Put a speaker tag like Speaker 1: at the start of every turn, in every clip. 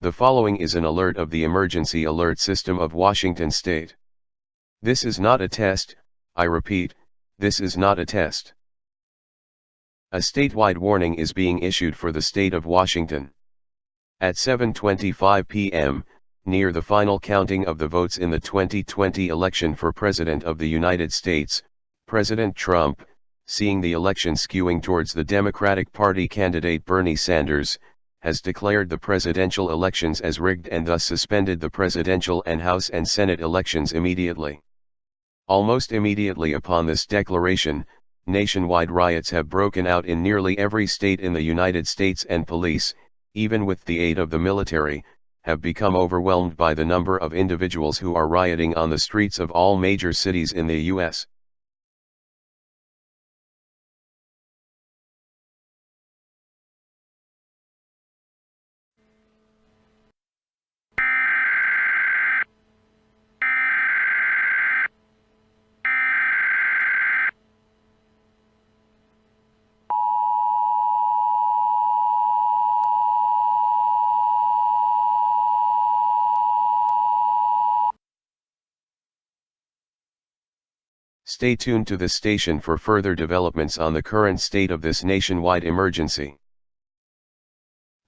Speaker 1: The following is an alert of the Emergency Alert System of Washington State. This is not a test, I repeat, this is not a test. A statewide warning is being issued for the state of Washington. At 7:25 p.m., near the final counting of the votes in the 2020 election for President of the United States, President Trump, seeing the election skewing towards the Democratic Party candidate Bernie Sanders, has declared the presidential elections as rigged and thus suspended the presidential and House and Senate elections immediately. Almost immediately upon this declaration, nationwide riots have broken out in nearly every state in the United States, and police, even with the aid of the military, have become overwhelmed by the number of individuals who are rioting on the streets of all major cities in the U.S. Stay tuned to this station for further developments on the current state of this nationwide emergency.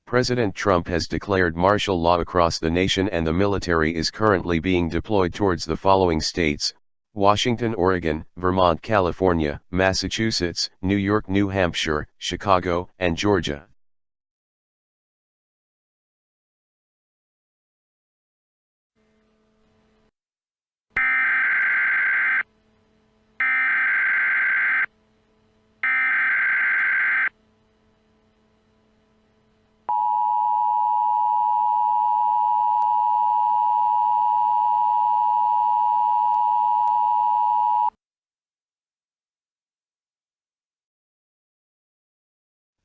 Speaker 1: President Trump has declared martial law across the nation, and the military is currently being deployed towards the following states: Washington, Oregon, Vermont, California, Massachusetts, New York, New Hampshire, Chicago, and Georgia.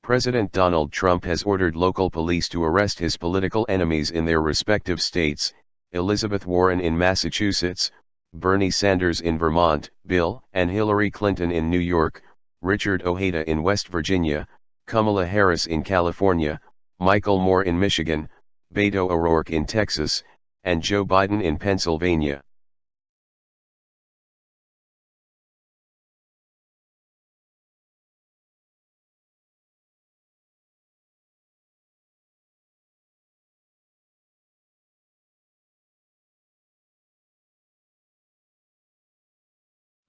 Speaker 1: President Donald Trump has ordered local police to arrest his political enemies in their respective states: Elizabeth Warren in Massachusetts, Bernie Sanders in Vermont, Bill and Hillary Clinton in New York, Richard Ojeda in West Virginia, Kamala Harris in California, Michael Moore in Michigan, Beto O'Rourke in Texas, and Joe Biden in Pennsylvania.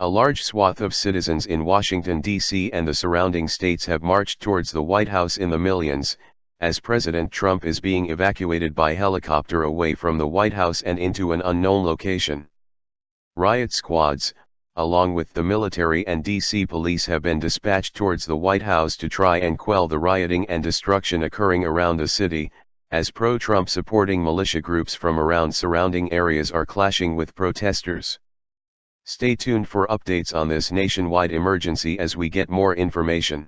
Speaker 1: A large swath of citizens in Washington, D.C. and the surrounding states have marched towards the White House in the millions, as President Trump is being evacuated by helicopter away from the White House and into an unknown location. Riot squads, along with the military and D.C. police, have been dispatched towards the White House to try and quell the rioting and destruction occurring around the city, as pro-Trump supporting militia groups from around surrounding areas are clashing with protesters. Stay tuned for updates on this nationwide emergency as we get more information.